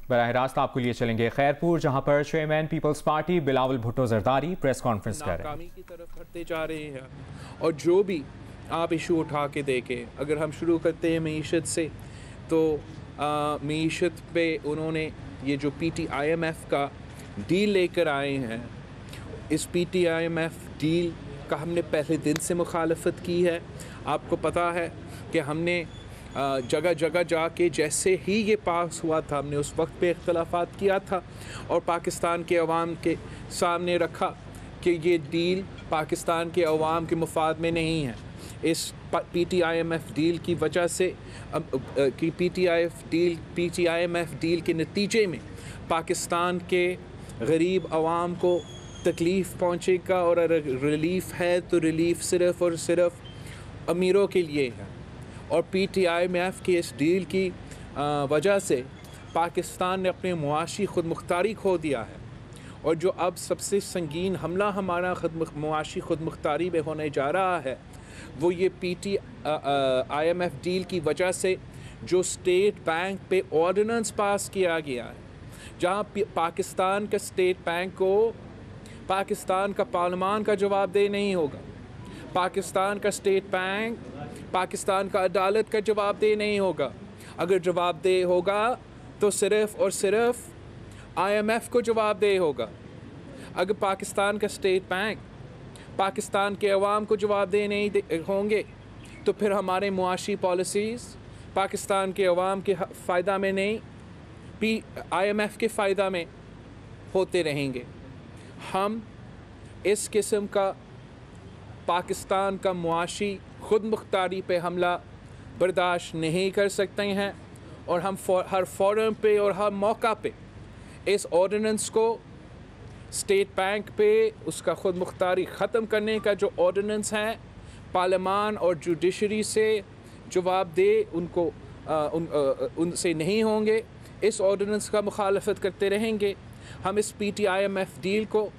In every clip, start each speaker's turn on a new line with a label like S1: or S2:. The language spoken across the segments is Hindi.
S1: बराह रास्त आपको लिए चलेंगे खैरपुर, जहां पर chairman Peoples Party Bilawal Bhutto Zardari press conference कर रहे हैं।
S2: नाकामी की तरफ बढ़ते जा रहे हैं और जो भी आप इशू उठा के देखें, अगर हम शुरू करते हैं मीशत से, तो मीशत पे उन्होंने ये जो PTIMF का डील लेकर आए हैं, इस PTIMF डील का हमने पहले दिन से मुखालफत की है। आपको पता है कि हमने जगह जगह जाके जैसे ही ये पास हुआ था, हमने उस वक्त पे इख्तलाफात किया था और पाकिस्तान के अवाम के सामने रखा कि ये डील पाकिस्तान के अवाम के मुफाद में नहीं है। इस PTIMF डील की वजह से कि PTIMF डील के नतीजे में पाकिस्तान के गरीब अवाम को तकलीफ़ पहुँचेगा और अगर रिलीफ़ है तो रिलीफ़ सिर्फ़ और सिर्फ अमीरों के लिए है। और PTIMF की इस डील की वजह से पाकिस्तान ने अपने मुआशी खुद मुख्तारी खो दिया है और जो अब सबसे संगीन हमला हमारा मुआशी खुद मुख्तारी में होने जा रहा है वो ये PTIMF डील की वजह से जो स्टेट बैंक पे ऑर्डिनेंस पास किया गया है, जहाँ पाकिस्तान का स्टेट बैंक को पाकिस्तान का पार्लियामान का जवाबदेह नहीं होगा, पाकिस्तान का स्टेट बैंक पाकिस्तान का अदालत का जवाबदेह नहीं होगा। अगर जवाबदेह होगा तो सिर्फ़ और सिर्फ IMF को जवाबदेह होगा। अगर पाकिस्तान का स्टेट बैंक पाकिस्तान के अवाम को जवाबदेह नहीं होंगे तो फिर हमारे मुआशी पॉलिसीज़ पाकिस्तान के अवाम के फ़ायदा में नहीं, IMF के फ़ायदा में होते रहेंगे। हम इस किस्म का पाकिस्तान का मुआशी खुद मुख्तारी पे हमला बर्दाश्त नहीं कर सकते हैं और हम हर फोरम पे और हर मौका पे इस ऑर्डिनेंस को स्टेट बैंक पे उसका खुद मुख्तारी ख़त्म करने का जो ऑर्डिनेंस है, पार्लियामान और जुडिशरी से जवाबदेह उनसे नहीं होंगे, इस ऑर्डिनेंस का मुखालफत करते रहेंगे। हम इस PTIMF डील को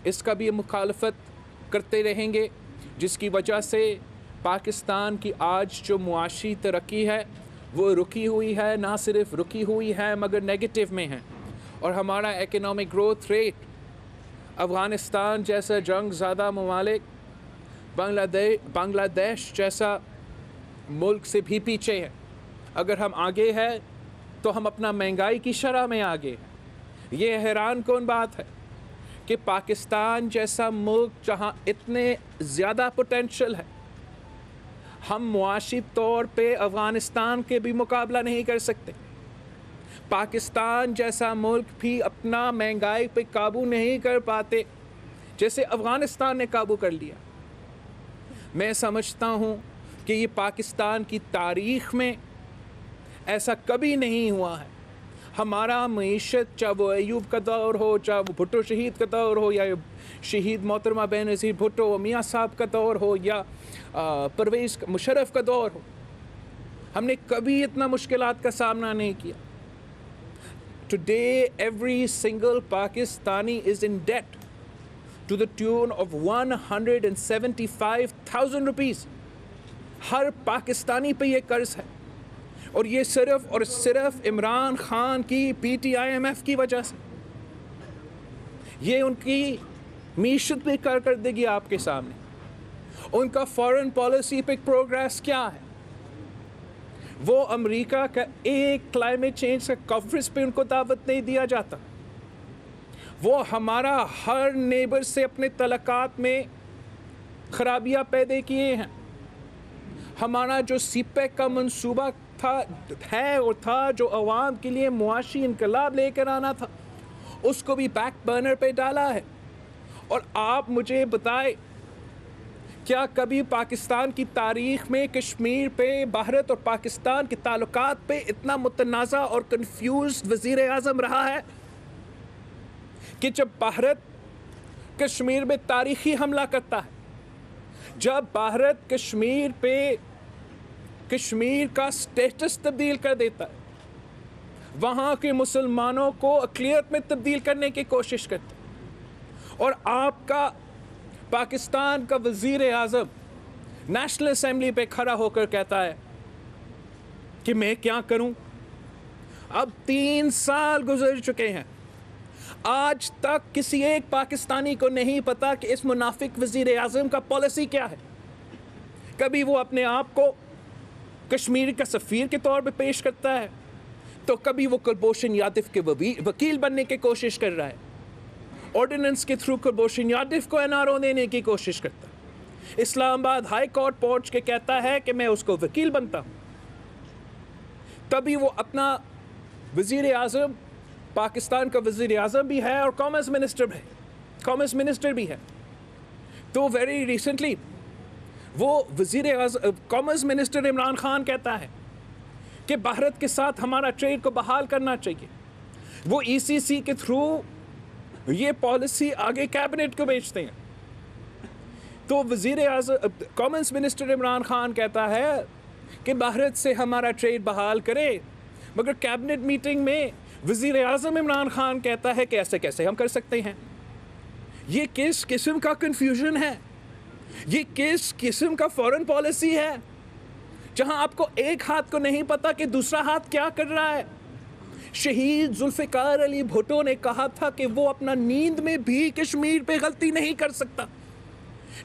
S2: इसका भी मुखालफत करते रहेंगे, जिसकी वजह से पाकिस्तान की आज जो मुआशी तरक्की है वो रुकी हुई है, ना सिर्फ रुकी हुई है मगर नेगेटिव में है। और हमारा एकोनॉमिक ग्रोथ रेट अफ़गानिस्तान जैसा जंग ज़्यादा ममालिक, बांग्लादेश जैसा मुल्क से भी पीछे है। अगर हम आगे हैं तो हम अपना महंगाई की शरह में आगे हैं। ये हैरान कौन बात है कि पाकिस्तान जैसा मुल्क जहाँ इतने ज़्यादा पोटेंशियल है, हम मुआशी तौर पे अफ़गानिस्तान के भी मुकाबला नहीं कर सकते। पाकिस्तान जैसा मुल्क भी अपना महंगाई पे काबू नहीं कर पाते जैसे अफ़गानिस्तान ने काबू कर लिया। मैं समझता हूँ कि ये पाकिस्तान की तारीख़ में ऐसा कभी नहीं हुआ है। हमारा मईशत, चाहे वो अयूब का दौर हो, चाहे वो भुट्टो शहीद का दौर हो, या शहीद मोहतरमा बेनज़ीर भुट्टो मियाँ साहब का दौर हो, या परवेज़ मुशर्रफ का दौर हो, हमने कभी इतना मुश्किलात का सामना नहीं किया। Today every single Pakistani is in debt to the tune of 175,000 rupees। हर पाकिस्तानी पे ये कर्ज है और ये सिर्फ और सिर्फ इमरान खान की PTIMF की वजह से। ये उनकी मीशत पे कर देगी आपके सामने। उनका फॉरेन पॉलिसी पे प्रोग्रेस क्या है? वो अमेरिका का एक क्लाइमेट चेंज का कॉन्फ्रेंस पे उनको दावत नहीं दिया जाता। वो हमारा हर नेबर से अपने तलक़ात में खराबियाँ पैदा किए हैं। हमारा जो CPEC का मंसूबा था जो अवाम के लिए मुआशी इनकलाब लेकर आना था, उसको भी बैक बर्नर पे डाला है। और आप मुझे बताएं, क्या कभी पाकिस्तान की तारीख़ में कश्मीर पे भारत और पाकिस्तान के ताल्लुकात पे इतना मुतनाज़ा और कंफ्यूज वज़ीर आज़म रहा है कि जब भारत कश्मीर में तारीख़ी हमला करता है, जब भारत कश्मीर पे कश्मीर का स्टेटस तब्दील कर देता है, वहाँ के मुसलमानों को अक़लियत में तब्दील करने की कोशिश करता है, और आपका पाकिस्तान का वज़ीर आज़म नेशनल असम्बली पे खड़ा होकर कहता है कि मैं क्या करूं, अब 3 साल गुजर चुके हैं, आज तक किसी एक पाकिस्तानी को नहीं पता कि इस मुनाफिक वज़ीर आज़म का पॉलिसी क्या है। कभी वो अपने आप को कश्मीर का सफ़ीर के तौर पे पेश करता है, तो कभी वो कुलभूषण यादव के वकील बनने की कोशिश कर रहा है, ऑर्डिनेंस के थ्रू कुलभूषण यादव को एनआरओ देने की कोशिश करता है, इस्लामाबाद हाई कोर्ट पहुंच के कहता है कि मैं उसको वकील बनता हूं, तभी वो अपना वज़ीर आज़म, पाकिस्तान का वज़ीर आज़म भी है और कॉमर्स मिनिस्टर भी है। तो वेरी रिसेंटली वो कॉमर्स मिनिस्टर इमरान खान कहता है कि भारत के साथ हमारा ट्रेड को बहाल करना चाहिए। वो ईसीसी के थ्रू ये पॉलिसी आगे कैबिनेट को भेजते हैं। तो कॉमर्स मिनिस्टर इमरान खान कहता है कि भारत से हमारा ट्रेड बहाल करे, मगर कैबिनेट मीटिंग में वज़ीर आज़म इमरान खान कहता है कि ऐसे कैसे हम कर सकते हैं। ये किस किस्म का कन्फ्यूजन है, ये किस किस्म का फॉरेन पॉलिसी है, जहां आपको एक हाथ को नहीं पता कि दूसरा हाथ क्या कर रहा है। शहीद जुल्फ़िकार अली भुट्टो ने कहा था कि वो अपना नींद में भी कश्मीर पे गलती नहीं कर सकता।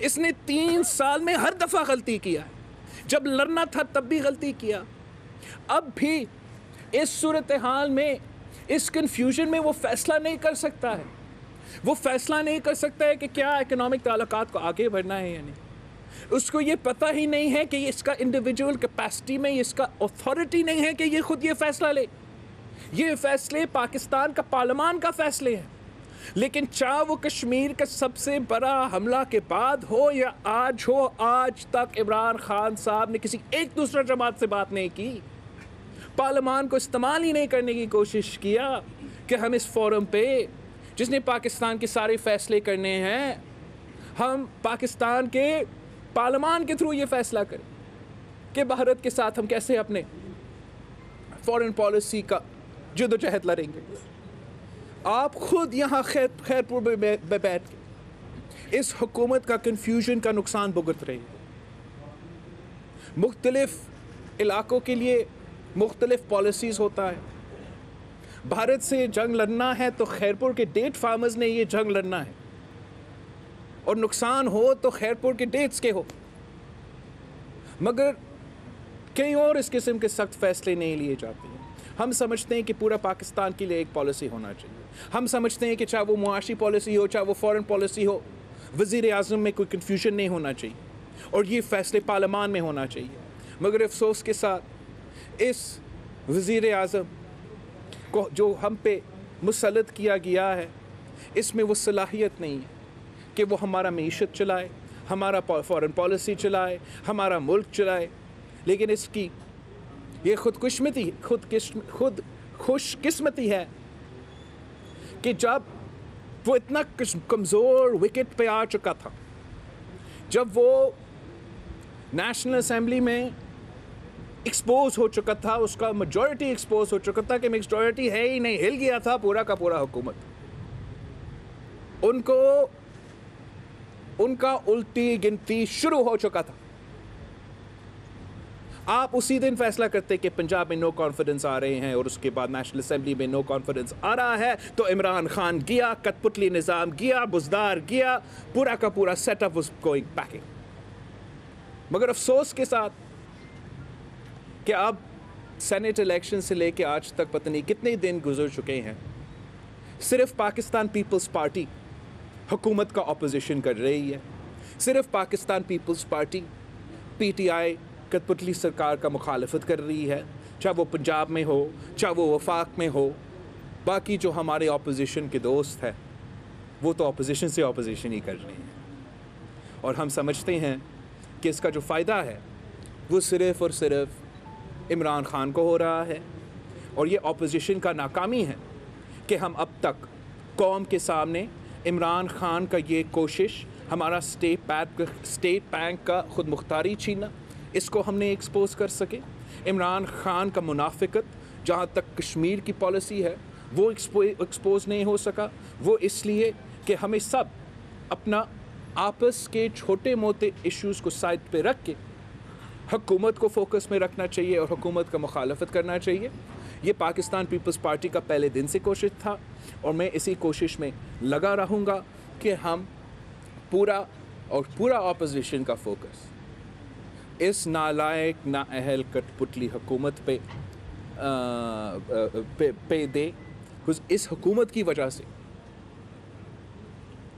S2: इसने 3 साल में हर दफ़ा गलती किया है, जब लड़ना था तब भी गलती किया, अब भी इस सूरत हाल में, इस कन्फ्यूजन में वो फैसला नहीं कर सकता है। वो फैसला नहीं कर सकता है कि क्या इकोनॉमिक ताल्लुकात को आगे बढ़ना है या नहीं। उसको ये पता ही नहीं है कि इसका इंडिविजुअल कैपेसिटी में इसका अथॉरिटी नहीं है कि ये खुद ये फैसला ले। ये फैसले पाकिस्तान का पार्लियामान का फैसले हैं। लेकिन चाहे वो कश्मीर का सबसे बड़ा हमला के बाद हो या आज हो, आज तक इमरान खान साहब ने किसी एक दूसरा जमात से बात नहीं की, पार्लियामान को इस्तेमाल ही नहीं करने की कोशिश किया कि हम इस फोरम पे, जिसने पाकिस्तान के सारे फैसले करने हैं, हम पाकिस्तान के पार्लियामान के थ्रू ये फैसला करें कि भारत के साथ हम कैसे अपने फॉरेन पॉलिसी का जद्दोजहद लड़ेंगे। आप खुद यहाँ खैरपुर में बैठ के इस हुकूमत का कन्फ्यूजन का नुकसान भुगत रहे हैं। मुख्तलिफ इलाकों के लिए मुख्तलिफ पॉलिसीज़ होता है। भारत से जंग लड़ना है तो खैरपुर के डेट फार्मर्स ने ये जंग लड़ना है, और नुकसान हो तो खैरपुर के डेट्स के हो, मगर कहीं और इस किस्म के सख्त फैसले नहीं लिए जाते हैं। हम समझते हैं कि पूरा पाकिस्तान के लिए एक पॉलिसी होना चाहिए। हम समझते हैं कि चाहे वो मुआशी पॉलिसी हो, चाहे वो फॉरेन पॉलिसी हो, वज़ीर आज़म में कोई कन्फ्यूजन नहीं होना चाहिए और ये फैसले पार्लियामान में होना चाहिए। मगर अफसोस के साथ इस वज़ीर आज़म को जो हम पे मुसल्लत किया गया है, इसमें वो सलाहियत नहीं है कि वो हमारा मईशत चलाए, हमारा फॉरेन पॉलिसी चलाए, हमारा मुल्क चलाए। लेकिन इसकी ये खुद खुशकिस्मती है कि जब वो इतना कमज़ोर विकेट पे आ चुका था, जब वो नेशनल असेंबली में एक्सपोज हो चुका था, उसका मेजॉरिटी एक्सपोज हो चुका था कि मेजॉरिटी है ही नहीं, हिल गया था पूरा का पूरा हुकूमत। उनका उल्टी गिनती शुरू हो चुका था। आप उसी दिन फैसला करते कि पंजाब में नो कॉन्फिडेंस आ रहे हैं और उसके बाद नेशनल असेंबली में नो कॉन्फिडेंस आ रहा है, तो इमरान खान गया, कठपुतली निज़ाम गया, बुज़दार गया, पूरा का पूरा सेटअप वाज गोइंग बैकिंग। मगर अफसोस के साथ कि अब सेनेट इलेक्शन से लेके आज तक पता नहीं कितने दिन गुजर चुके हैं, सिर्फ पाकिस्तान पीपल्स पार्टी हुकूमत का अपोजिशन कर रही है। सिर्फ पाकिस्तान पीपल्स पार्टी पीटीआई कठपुतली सरकार का मुखालफत कर रही है, चाहे वो पंजाब में हो, चाहे वो वफाक में हो। बाकी जो हमारे अपोजिशन के दोस्त हैं वो तो अपोजिशन से अपोजिशन ही कर रहे हैं, और हम समझते हैं कि इसका जो फ़ायदा है वो सिर्फ़ और सिर्फ इमरान खान को हो रहा है। और ये अपोजिशन का नाकामी है कि हम अब तक कौम के सामने इमरान खान का ये कोशिश, हमारा स्टेट बैंक का खुद मुख्तारी छीनना, इसको हमने एक्सपोज कर सके। इमरान खान का मुनाफिकत जहाँ तक कश्मीर की पॉलिसी है वो एक्सपोज नहीं हो सका। वो इसलिए कि हमें सब अपना आपस के छोटे मोटे इश्यूज़ को साइड पे रख के हुकूमत को फोकस में रखना चाहिए और हुकूमत का मुखालफत करना चाहिए। ये पाकिस्तान पीपल्स पार्टी का पहले दिन से कोशिश था और मैं इसी कोशिश में लगा रहूँगा कि हम पूरा ऑपोजिशन का फोकस इस नालायक नाअहल कठपुतली हुकूमत पे दे। कुछ इस हुकूमत की वजह से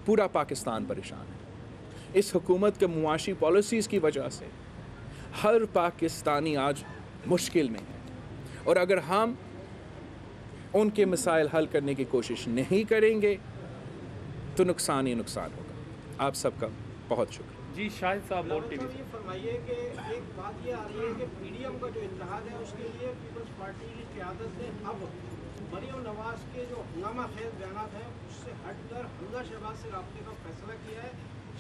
S2: पूरा पाकिस्तान परेशान है। इस हुकूमत के मुआशी पॉलिसीज़ की वजह से हर पाकिस्तानी आज मुश्किल में है और अगर हम उनके मसाइल हल करने की कोशिश नहीं करेंगे तो नुकसान ही नुकसान होगा। आप सबका बहुत शुक्रिया।
S3: जी शाहिद साहब और टीवी
S4: ये फरमाइए कि एक बात ये आ रही है कि पीडीएम का जो इत्तेहाद है उसके लिए पीपल्स पार्टी की क़यादत ने अब मरियम नवाज के जो हंगामा खेज बयान हैं उससे हटकर हमजा शहबाज से रब्ते का फैसला किया है,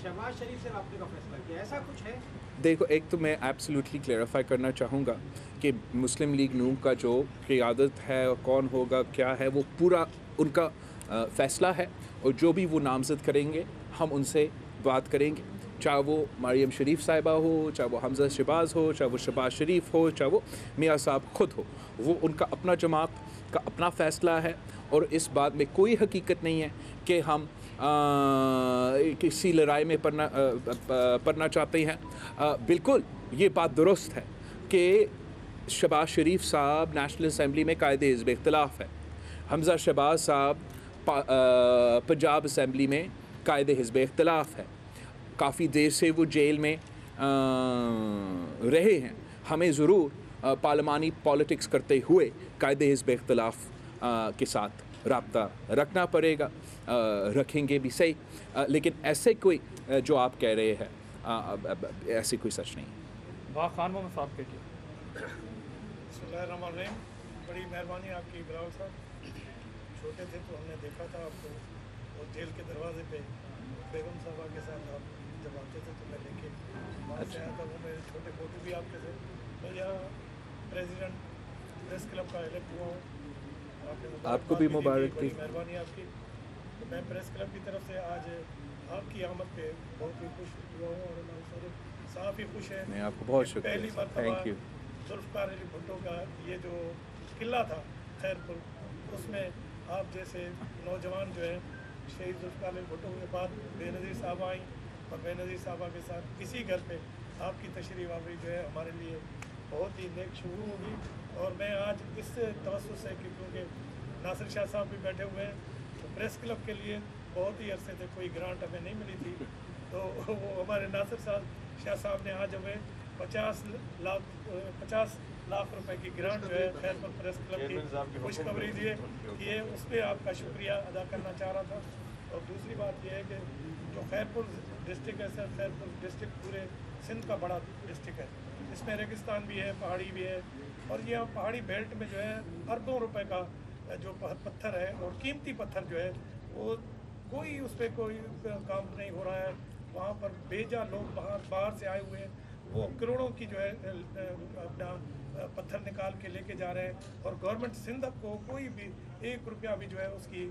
S4: शहबाज शरीफ से रब्ते का फैसला किया है, ऐसा कुछ है? देखो,
S2: एक तो मैं एब्सोल्युटली क्लैरिफाई करना चाहूँगा कि मुस्लिम लीग नून का जो क़यादत है और कौन होगा क्या है वो पूरा उनका फ़ैसला है और जो भी वो नामज़द करेंगे हम उनसे बात करेंगे, चाहे वो मरियम शरीफ साहिबा हो, चाहे वो हमजा शहबाज हो, चाहे वो शहबाज शरीफ हो, चाहे वो मियाँ साहब ख़ुद हो। वो उनका अपना जमात का अपना फ़ैसला है और इस बात में कोई हकीकत नहीं है कि हम किसी लड़ाई में पढ़ना चाहते हैं। बिल्कुल ये बात दुरुस्त है कि शहबाज शरीफ साहब नेशनल असम्बली में कायदे हिज़्ब इख्तिलाफ़ है, हमजा शहबाज साहब पंजाब असम्बली में कायदे हिज़्ब इख्तिलाफ़ है, काफ़ी देर से वो जेल में रहे हैं। हमें ज़रूर पार्लिमानी पॉलिटिक्स करते हुए कायदे हिज़्ब इख्तिलाफ़ के साथ राब्ता रखना पड़ेगा, रखेंगे भी सही, लेकिन ऐसे कोई जो आप कह रहे हैं ऐसे कोई सच नहीं है।
S3: खान मोहम्मद साहब के लिए
S5: बिस्मिल्लाहिर्रहमानिर्रहीम, बड़ी मेहरबानी आपकी बिलावल साहब। छोटे थे तो हमने देखा था आपको और जेल के दरवाजे पे बेगम साहबा के साथ आप जब आते थे तो मैं लेके वहाँ से आया था, वो मेरे छोटे फोटो भी आपके थे। मैं यहाँ प्रेसिडेंट प्रेस क्लब का इलेक्ट हुआ हूँ,
S2: आपको भी मुबारक थी।
S5: मेहरबानी आपकी। तो मैं प्रेस क्लब की तरफ से आज आपकी आमद पे बहुत ही खुश हुआ हूँ और साफ ही खुश है।
S2: मैं आपको बहुत शुक्रिया,
S5: पहली
S2: थैंक यू।
S5: जुल्फ़िकार अली भुट्टो का ये जो किला था खैरपुर, उसमें आप जैसे नौजवान जो है शहीद जुल्फ़िकार अली भुट्टो के बाद बेनज़ीर साहब आई और बेनज़ीर साहबा के साथ इसी घर पे आपकी तशरीफ़ आवरी जो है हमारे लिए बहुत ही नेक शुरू होगी। और मैं आज इस तवज्जुह से कि क्योंकि नासिर शाह साहब भी बैठे हुए हैं, तो प्रेस क्लब के लिए बहुत ही अरसे से कोई ग्रांट हमें नहीं मिली थी, तो वो हमारे नासिर शाह साहब ने आज हमें 50 लाख रुपए की ग्रांट जो है खैरपुर प्रेस क्लब की खुशखबरी दिए कि उस पर आपका शुक्रिया अदा करना चाह रहा था। और दूसरी बात यह है कि जो खैरपुर डिस्ट्रिक्ट है सर, खैरपुर डिस्ट्रिक्ट पूरे सिंध का बड़ा डिस्ट्रिक्ट है, इसमें रेगिस्तान भी है, पहाड़ी भी है, और ये पहाड़ी बेल्ट में जो है अरबों रुपए का जो पत्थर है और कीमती पत्थर जो है वो कोई उस पर कोई काम नहीं हो रहा है। वहाँ पर बेजा लोग बाहर से आए हुए हैं, वो करोड़ों की जो है अपना पत्थर निकाल के लेके जा रहे हैं और गवर्नमेंट सिंध को कोई भी 1 रुपया भी जो है उसकी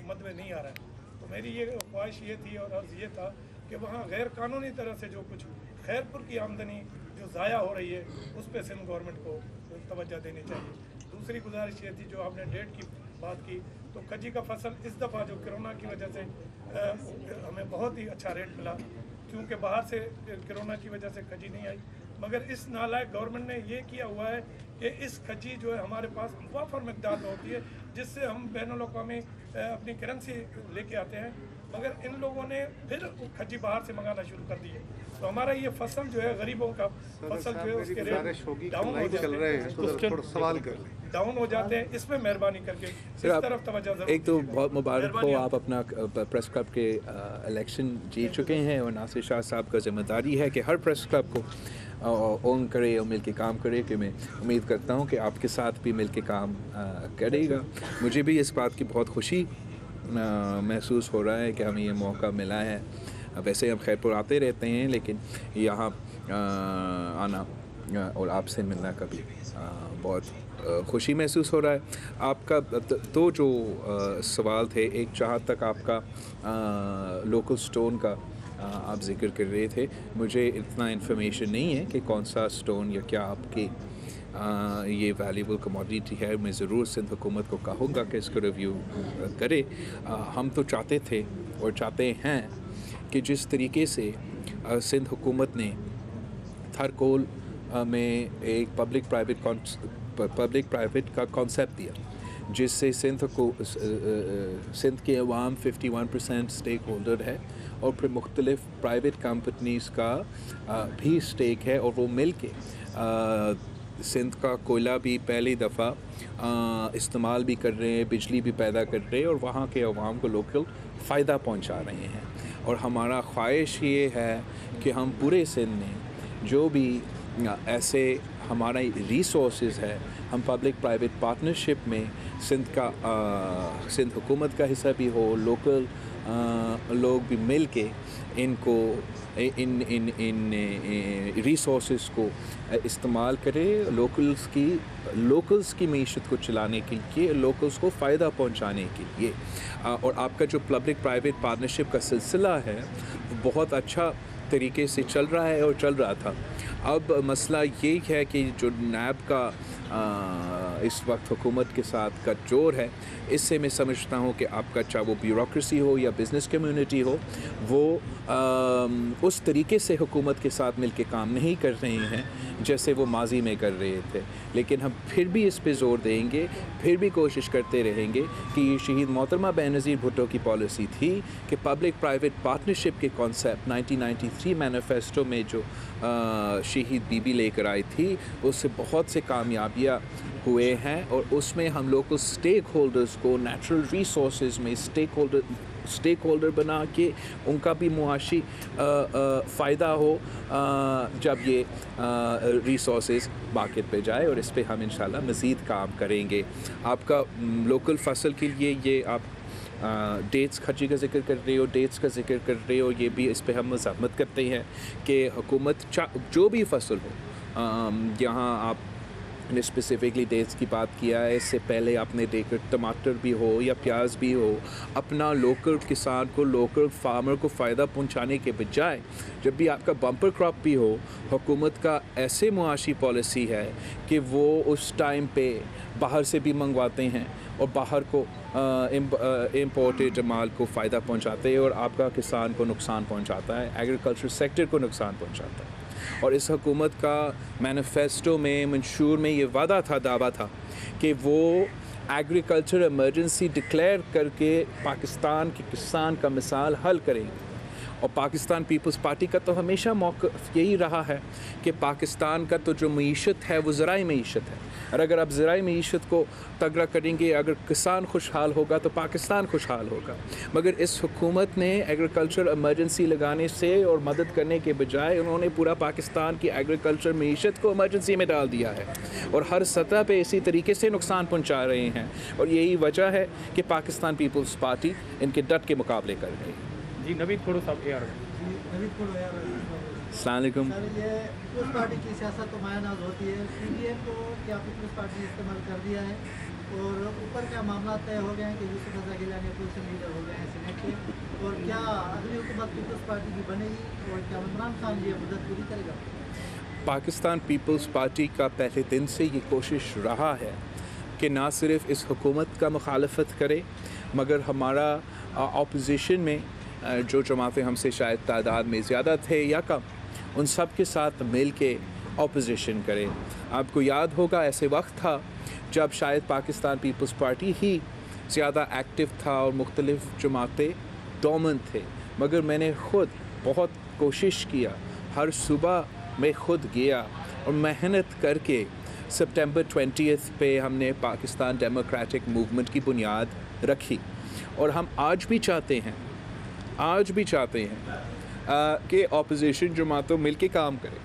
S5: मद में नहीं आ रहा है। तो मेरी ये ख्वाहिश ये थी और अर्ज़ ये था कि वहाँ गैर कानूनी तरह से जो कुछ खैरपुर की आमदनी जो ज़ाया हो रही है उस पर सिंध गवर्नमेंट को तवज्जो देनी चाहिए। दूसरी गुजारिश ये थी जो आपने डेट की बात की, तो खजी का फसल इस दफ़ा जो कोरोना की वजह से हमें बहुत ही अच्छा रेट मिला, क्योंकि बाहर से कोरोना की वजह से खजी नहीं आई। मगर इस नालायक गवर्नमेंट ने ये किया हुआ है कि इस खजी जो है हमारे पास वाफर मकदार में होती है, जिससे हम बैनुल-अक़वामी अपनी करेंसी लेके आते हैं, मगर इन लोगों ने फिर खजी बाहर से मंगाना शुरू कर दी है। तो हमारा ये फसल जो है गरीबों का फसल जो है उसके रेट डाउन हो जाते हैं, डाउन हो जाते हैं। इसमें मेहरबानी करके इस तरफ तवज्जो जरूर।
S2: एक तो बहुत मुबारक हो, आप अपना प्रेस क्लब के इलेक्शन जीत चुके हैं और नासिर शाह साहब का जिम्मेदारी है कि हर प्रेस क्लब को ओन करे और मिल के काम करे, कि मैं उम्मीद करता हूँ कि आपके साथ भी मिल के काम करेगा। मुझे भी इस बात की बहुत खुशी महसूस हो रहा है कि हमें ये मौका मिला है। वैसे हम खैरपुर आते रहते हैं, लेकिन यहाँ आना और आपसे मिलना का भी बहुत खुशी महसूस हो रहा है। आपका दो जो सवाल थे, एक जहाँ तक आपका लोकल स्टोन का आप जिक्र कर रहे थे, मुझे इतना इन्फॉर्मेशन नहीं है कि कौन सा स्टोन या क्या आपके ये वैल्यूबल कमोडिटी है। मैं ज़रूर सिंध हुकूमत को कहूँगा कि इसको रिव्यू करे। हम तो चाहते थे और चाहते हैं कि जिस तरीके से सिंध हुकूमत ने थरकोल में एक पब्लिक प्राइवेट का कॉन्सेप्ट दिया, जिससे सिंध के अवाम 51% स्टेक होल्डर है और फिर मुख्तलिफ प्राइवेट कंपनीज़ का भी स्टेक है, और वो मिल के सिंध का कोयला भी पहली दफ़ा इस्तेमाल भी कर रहे हैं, बिजली भी पैदा कर रहे हैं और वहाँ के अवाम को लोकल फ़ायदा पहुँचा रहे हैं। और हमारा ख्वाहिश ये है कि हम पूरे सिंध में जो भी ऐसे हमारा रिसोर्सेज है, हम पब्लिक प्राइवेट पार्टनरशिप में सिंध हुकूमत का हिस्सा भी हो, लोकल लोग भी मिल के इनको इन रिसोर्सेज को इस्तेमाल करें, लोकल्स की मीशत को चलाने के लिए, लोकल्स को फ़ायदा पहुंचाने के लिए। और आपका जो पब्लिक प्राइवेट पार्टनरशिप का सिलसिला है बहुत अच्छा तरीके से चल रहा है और चल रहा था। अब मसला ये है कि जो नैब का इस वक्त हुकूमत के साथ का जोर है, इससे मैं समझता हूँ कि आपका चाहे वो ब्यूरोक्रेसी हो या बिज़नेस कम्युनिटी हो, वो उस तरीके से हुकूमत के साथ मिल के काम नहीं कर रहे हैं जैसे वो माजी में कर रहे थे। लेकिन हम फिर भी इस पे ज़ोर देंगे, फिर भी कोशिश करते रहेंगे कि ये शहीद मोहतरमा बेनज़ीर भुट्टो की पॉलिसी थी कि पब्लिक प्राइवेट पार्टनरशिप के कॉन्सेप्ट 1993 मैनिफेस्टो में जो शहीद बीबी लेकर आई थी, उससे बहुत से कामयाबियाँ हुए हैं। और उसमें हम लोग को स्टेक होल्डर्स को नेचुरल रिसोर्सेज में स्टेक होल्डर बना के उनका भी मुआशी फ़ायदा हो जब ये रिसोर्सेज मार्केट पे जाए, और इस पे हम इंशाल्लाह मज़ीद काम करेंगे। आपका लोकल फसल के लिए ये आप डेट्स खर्ची का जिक्र कर रहे हो, डेट्स का जिक्र कर रहे हो, ये भी इस पे हम मज़म्मत करते हैं कि हुकूमत जो भी फसल हो, यहाँ आप ने स्पेसिफिकली डेट्स की बात किया है, इससे पहले आपने देखा टमाटर भी हो या प्याज भी हो, अपना लोकल किसान को, लोकल फार्मर को फ़ायदा पहुंचाने के बजाय जब भी आपका बम्पर क्रॉप भी हो, हुकूमत का ऐसे मुआशी पॉलिसी है कि वो उस टाइम पे बाहर से भी मंगवाते हैं और बाहर को इम्पोर्टेड माल को फ़ायदा पहुंचाते हैं और आपका किसान को नुकसान पहुंचाता है, एग्रीकल्चर सेक्टर को नुकसान पहुंचाता है। और इस हुकूमत का मैनिफेस्टो में, मंशूर में ये वादा था, दावा था कि वो एग्रीकल्चर इमरजेंसी डिक्लेयर करके पाकिस्तान के किसान का मिसाल हल करेंगे। और पाकिस्तान पीपल्स पार्टी का तो हमेशा मौक़िफ़ यही रहा है कि पाकिस्तान का तो जो मईशत है वो ज़राई मईशत है, और अगर आप ज़राई मईशत को तगड़ा करेंगे, अगर किसान खुशहाल होगा तो पाकिस्तान खुशहाल होगा। मगर इस हुकूमत ने एग्रीकल्चर इमरजेंसी लगाने से और मदद करने के बजाय उन्होंने पूरा पाकिस्तान की एग्रीकल्चर मईशत को इमरजेंसी में डाल दिया है और हर सतह पे इसी तरीके से नुकसान पहुँचा रहे हैं। और यही वजह है कि पाकिस्तान पीपल्स पार्टी इनके डट के मुकाबले कर रही है।
S3: जी नवीद थोड़ा सा यार
S2: अस्सलामुअलैकुम।
S6: ये पीपल्स पार्टी की सियासत तो मायनाज होती है, पीडीएम को क्या पीपल्स पार्टी ने इस्तेमाल कर दिया है और ऊपर क्या मामला तय हो गए हैं कि यूसुफ रज़ा गिलानी अपोजिशन लीडर हो गए हैं सीनेट के, और क्या अगली हुकूमत पीपल्स पार्टी की बनेगी और क्या इमरान खान ये मुद्दत पूरी करेगा?
S2: पाकिस्तान पीपल्स पार्टी का पहले दिन से ये कोशिश रहा है कि ना सिर्फ इस हुकूमत का मुखालफत करे, मगर हमारा अपोजिशन में जो जमातें हमसे शायद तादाद में ज़्यादा थे या कम, उन सब के साथ मिल के अपोजिशन करें। आपको याद होगा ऐसे वक्त था जब शायद पाकिस्तान पीपल्स पार्टी ही ज़्यादा एक्टिव था और मुख्तलिफ़ जमातें डोमिनेंट थे, मगर मैंने ख़ुद बहुत कोशिश किया, हर सुबह मैं ख़ुद गया और मेहनत करके सितंबर 20 पे हमने पाकिस्तान डेमोक्रेटिक मूवमेंट की बुनियाद रखी। और हम आज भी चाहते हैं कि अपोजिशन जमातों मिल के काम करें,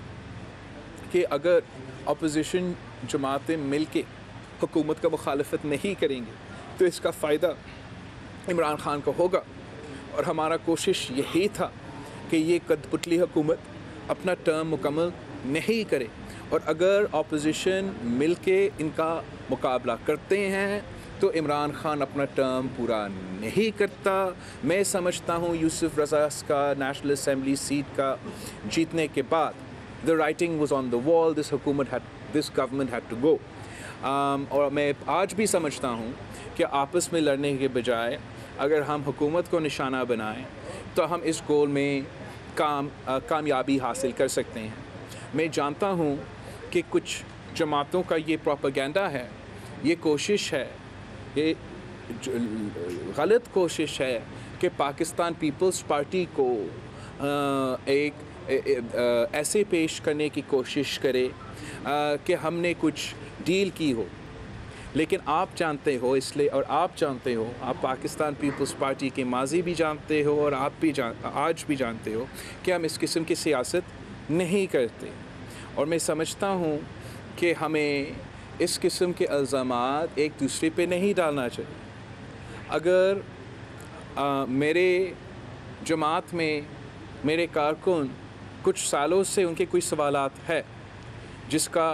S2: कि अगर अपोजिशन जमातें मिल के हुकूमत का मुखालफत नहीं करेंगी तो इसका फ़ायदा इमरान खान को होगा। और हमारा कोशिश यही था कि ये कठपुतली हुकूमत अपना टर्म मुकम्मल नहीं करे, और अगर अपोजिशन मिल के इनका मुकाबला करते हैं तो इमरान खान अपना टर्म पूरा नहीं करता। मैं समझता हूँ यूसुफ रज़ा का नेशनल असेंबली सीट का जीतने के बाद the writing was on the wall, this हुकूमत had this government had to go. और मैं आज भी समझता हूँ कि आपस में लड़ने के बजाय अगर हम हुकूमत को निशाना बनाएं तो हम इस गोल में कामयाबी हासिल कर सकते हैं। मैं जानता हूँ कि कुछ जमातों का ये प्रोपेगेंडा है, ये कोशिश है, ये गलत कोशिश है कि पाकिस्तान पीपल्स पार्टी को ऐसे पेश करने की कोशिश करे कि हमने कुछ डील की हो। लेकिन आप जानते हो, इसलिए और आप जानते हो, आप पाकिस्तान पीपल्स पार्टी के माजी भी जानते हो और आप भी आज भी जानते हो कि हम इस किस्म की सियासत नहीं करते। और मैं समझता हूँ कि हमें इस किस्म के इल्ज़ामात एक दूसरे पे नहीं डालना चाहिए। अगर मेरे जमात में मेरे कारकुन कुछ सालों से उनके कुछ सवालात है जिसका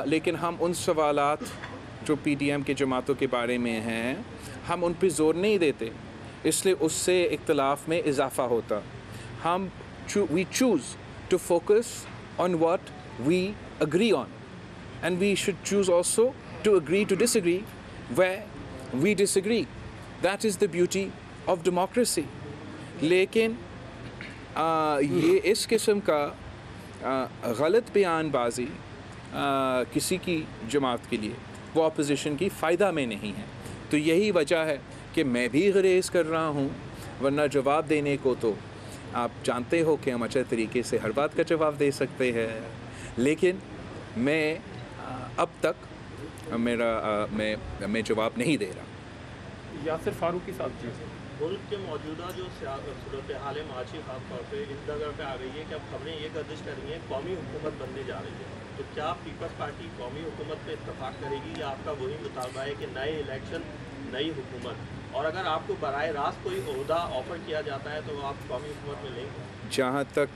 S2: लेकिन हम उन सवालात जो पीडीएम के जमातों के बारे में हैं हम उन पर ज़ोर नहीं देते, इसलिए उससे इख्तलाफ में इजाफ़ा होता। हम we choose to focus on what we agree on, and we should choose also to agree to disagree where we disagree. That is the beauty of democracy. लेकिन ये इस किस्म का गलत बयानबाजी किसी की जमात के लिए वो अपोजिशन की फ़ायदा में नहीं है। तो यही वजह है कि मैं भी गुरेज़ कर रहा हूँ, वरना जवाब देने को तो आप जानते हो कि हम अच्छे तरीके से हर बात का जवाब दे सकते हैं। लेकिन मैं अब तक मैं जवाब नहीं दे रहा।
S3: यासिर फारूकी साहब जी,
S7: मुल्क के मौजूदा जो सूरत हाल माशी खास तौर पर इस जगह पे आ गई है कि अब खबरें ये गर्दिश कर रही हैं कौमी हुकूमत बनने जा रही है, तो क्या पीपल्स पार्टी कौमी हुकूमत पे इत्तफाक करेगी या आपका वही मुतालबा है कि नए इलेक्शन नई हुकूमत, और अगर आपको बराह रास्त कोई ओहदा ऑफ़र किया जाता है तो आप कौमी हुकूमत में लेंगे? जहाँ तक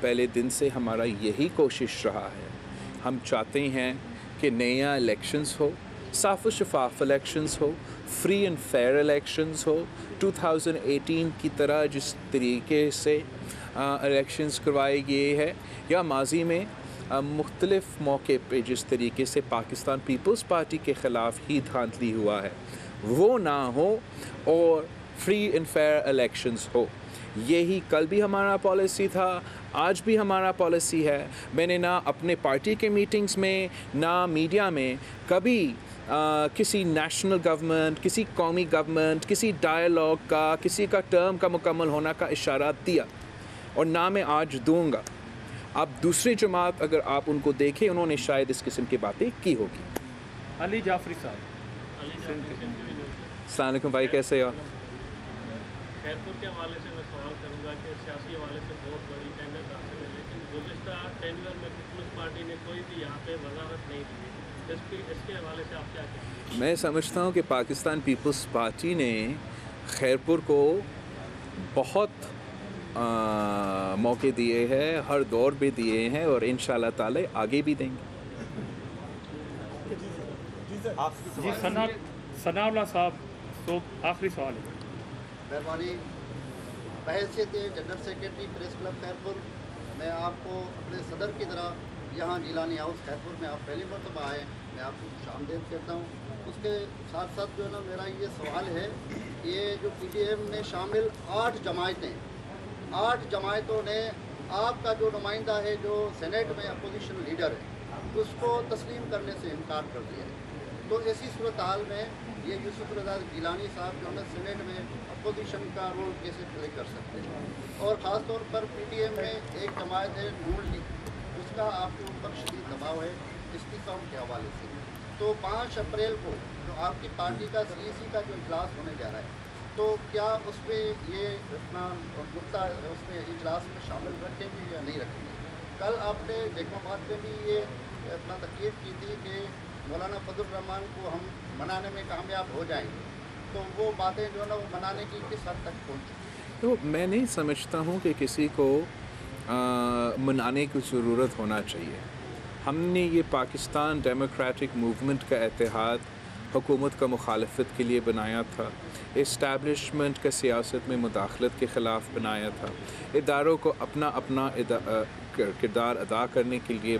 S7: पहले दिन से हमारा यही कोशिश रहा है, हम चाहते हैं कि नया इलेक्शंस हो, साफ शफाफ इलेक्शंस हो, फ्री एंड फेयर इलेक्शंस हो। 2018 की तरह जिस तरीके से इलेक्शंस करवाए गए हैं या माजी में मुख्तलिफ मौके पे जिस तरीके से पाकिस्तान पीपल्स पार्टी के ख़िलाफ़ ही धांधली हुआ है वो ना हो और फ्री एंड फेयर इलेक्शंस हो। यही कल भी हमारा पॉलिसी था, आज भी हमारा पॉलिसी है। मैंने ना अपने पार्टी के मीटिंग्स में ना मीडिया में कभी किसी नेशनल गवर्नमेंट, किसी कौमी गवर्नमेंट, किसी डायलॉग का, किसी का टर्म का मुकम्मल होना का इशारा दिया और ना मैं आज दूंगा। अब दूसरी जमात अगर आप उनको देखें उन्होंने शायद इस किस्म की बातें की होगी।
S3: अली जाफरी साहब,
S2: अस्सलाम वालेकुम भाई, कैसे हो?
S8: खैरपुर के हवाले से मैं सवाल करूँगा कि सियासी हवाले से बहुत बड़ी अहमियत हासिल है, लेकिन गुज़िश्ता टेन्योर में पीपल्स पार्टी ने कोई भी यहाँ पे वजाहत नहीं दी। इसके हवाले से आप क्या कहेंगे?
S2: मैं समझता हूँ कि पाकिस्तान पीपल्स पार्टी ने खैरपुर को बहुत मौके दिए हैं, हर दौर पे दिए हैं और इंशाल्लाह ताला आगे भी देंगे।
S3: जी सनाउल्लाह साहब, तो आखिरी सवाल है।
S9: मेहरबानी, बहैसियत general secretary press club Khairpur, मैं आपको अपने सदर की तरह यहाँ जिलानी हाउस खैरपुर में आप पहली मरतबा आए, मैं आपको खुशामदीद कहता हूँ। उसके साथ साथ जो है ना मेरा ये सवाल है, ये जो पीडीएम में शामिल 8 जमायतों ने आपका जो नुमाइंदा है जो सेनेट में अपोजिशन लीडर है उसको तस्लीम करने से इनकार कर दिया है। तो ऐसी सूरत हाल में ये यूसुफ रज़ा गिलानी साहब जो है सेनेट में अपोजिशन का रोल कैसे प्ले कर सकते हैं? और ख़ास तौर पर पीडीएम में एक जमायत है नून लीग, उसका आपके ऊपर शदीद दबाव है इस्तीफ़ा के हवाले से। तो 5 अप्रैल को जो आपकी पार्टी का सीईसी का जो इजलास होने जा रहा है, तो क्या उसमें ये अपना नुक्ता उसमें इजलास में शामिल रखेंगे या नहीं रखेंगे? कल आपने जैकबाबाद में भी ये अपना तकीद की थी कि मौलाना फजल रहमान को हम मनाने में कामयाब हो जाएंगे, तो वो बातें जो है ना वो मनाने की किस हद तक पहुँची?
S2: तो मैं नहीं समझता हूँ कि किसी को मनाने की ज़रूरत होना चाहिए। हमने ये पाकिस्तान डेमोक्रेटिक मूवमेंट का इत्तेहाद हुकूमत का मुखालफत के लिए बनाया था, इस्टेब्लिशमेंट का सियासत में मुदाखलत के ख़िलाफ़ बनाया था, इदारों को अपना अपना किरदार अदा करने के लिए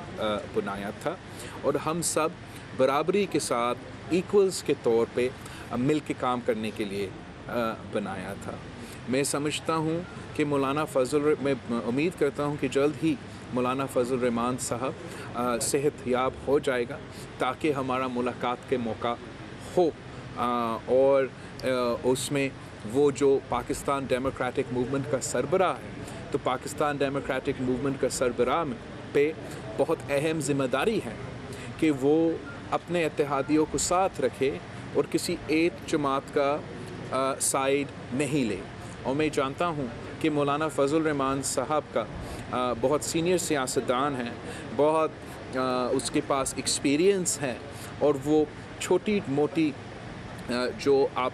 S2: बनाया था, और हम सब बराबरी के साथ इक्वल्स के तौर पे मिल के काम करने के लिए बनाया था। मैं समझता हूँ कि मौलाना फजल, मैं उम्मीद करता हूँ कि जल्द ही मौलाना फजल रहमान साहब सेहतयाब हो जाएगा ताकि हमारा मुलाकात के मौका हो, और उसमें वो जो पाकिस्तान डेमोक्रेटिक मूवमेंट का सरबराह है, तो पाकिस्तान डेमोक्रेटिक मूवमेंट का सरबराह पे बहुत अहम ज़िम्मेदारी है कि वो अपने इत्तेहादियों को साथ रखे और किसी एक जमात का साइड नहीं ले। और मैं जानता हूँ कि मौलाना फजल रहमान साहब का बहुत सीनियर सियासतदान है, बहुत उसके पास एक्सपीरियंस है, और वो छोटी मोटी जो आप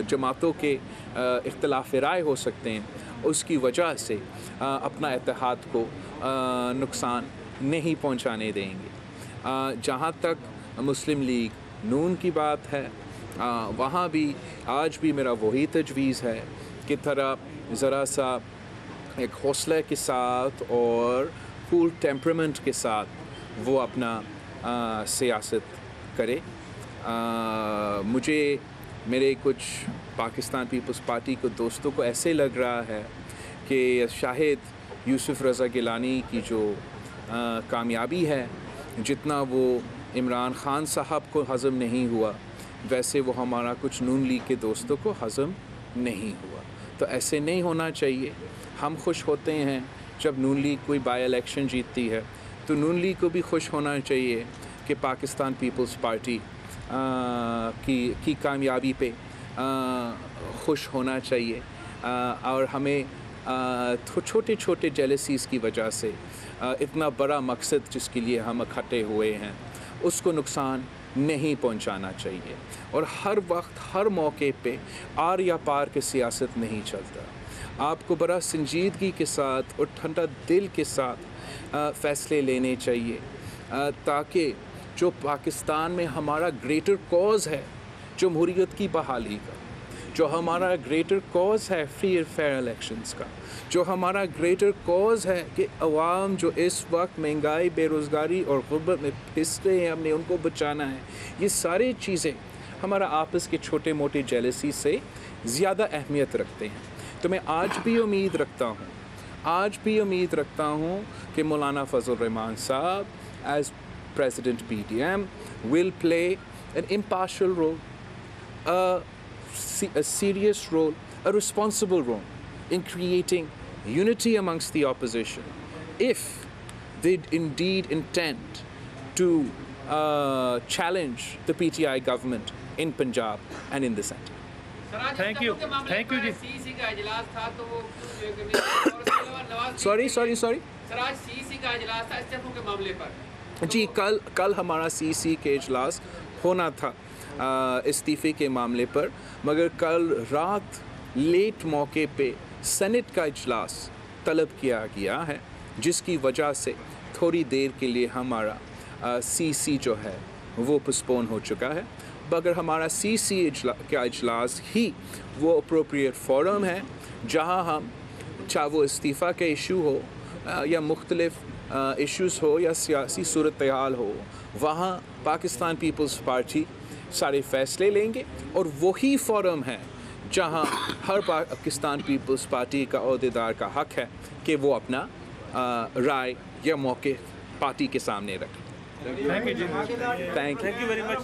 S2: जमातों के इख्तिलाफ़ राय हो सकते हैं, उसकी वजह से अपना इत्तेहाद को नुकसान नहीं पहुंचाने देंगे। जहाँ तक मुस्लिम लीग नून की बात है, वहाँ भी आज भी मेरा वही तजवीज़ है कि ज़रा सा एक हौसले के साथ और कूल टेम्परामेंट के साथ वो अपना सियासत करे। मुझे मेरे कुछ पाकिस्तान पीपल्स पार्टी के दोस्तों को ऐसे लग रहा है कि शाहिद यूसुफ रज़ा गिलानी की जो कामयाबी है, जितना वो इमरान ख़ान साहब को हज़म नहीं हुआ, वैसे वो हमारा कुछ नून लीग के दोस्तों को हज़म नहीं हुआ। तो ऐसे नहीं होना चाहिए। हम खुश होते हैं जब नून लीग कोई बाई इलेक्शन जीतती है, तो नून लीग को भी खुश होना चाहिए कि पाकिस्तान पीपल्स पार्टी की कामयाबी पे खुश होना चाहिए, और हमें छोटे छोटे जेलसीज़ की वजह से इतना बड़ा मकसद जिसके लिए हम इकट्ठे हुए हैं उसको नुकसान नहीं पहुंचाना चाहिए। और हर वक्त हर मौके पे आर या पार के सियासत नहीं चलता। आपको बड़ा संजीदगी के साथ और ठंडा दिल के साथ फ़ैसले लेने चाहिए, ताकि जो पाकिस्तान में हमारा ग्रेटर कॉज़ है जमहूरियत की बहाली का, जो हमारा ग्रेटर कॉज़ है फ्री और फेयर इलेक्शंस का, जो हमारा ग्रेटर कॉज़ है कि अवाम जो इस वक्त महंगाई, बेरोज़गारी और गुर्बत में फिस रहे हैं, हमने उनको बचाना है। ये सारी चीज़ें हमारा आपस के छोटे मोटे जेलसी से ज़्यादा अहमियत रखते हैं। तो मैं आज भी उम्मीद रखता हूँ कि मौलाना फजल रहमान साहब as President PDM will play an impartial role, a serious role, a responsible role in creating unity amongst the opposition, if they indeed intend to challenge the PTI government in Punjab and in the centre.
S3: Thank you. Thank you.
S2: Sorry.
S10: Sir, आज CEC का इजलास था इस्तीफों के मामले पर।
S2: जी, कल हमारा CEC के इजलास होना था इस्तीफ़े के मामले पर, मगर कल रात लेट मौके पे सेनेट का इजलास तलब किया गया है, जिसकी वजह से थोड़ी देर के लिए हमारा CEC जो है वो पोस्टपोन हो चुका है। मगर हमारा CEC का इजलास ही वो अप्रोप्रिएट फोरम है जहां हम, चाहे वो इस्तीफ़ा का इशू हो या मुख्तलिफ इश्यूज़ हो या सियासी सूरत हाल हो, वहाँ पाकिस्तान पीपल्स पार्टी सारे फ़ैसले लेंगे, और वही फोरम है जहाँ हर पाकिस्तान पीपल्स पार्टी का अहदेदार का हक़ है कि वो अपना राय या मौके पार्टी के सामने रखें।
S3: Thank you.
S2: Thank you.
S3: Thank you very much.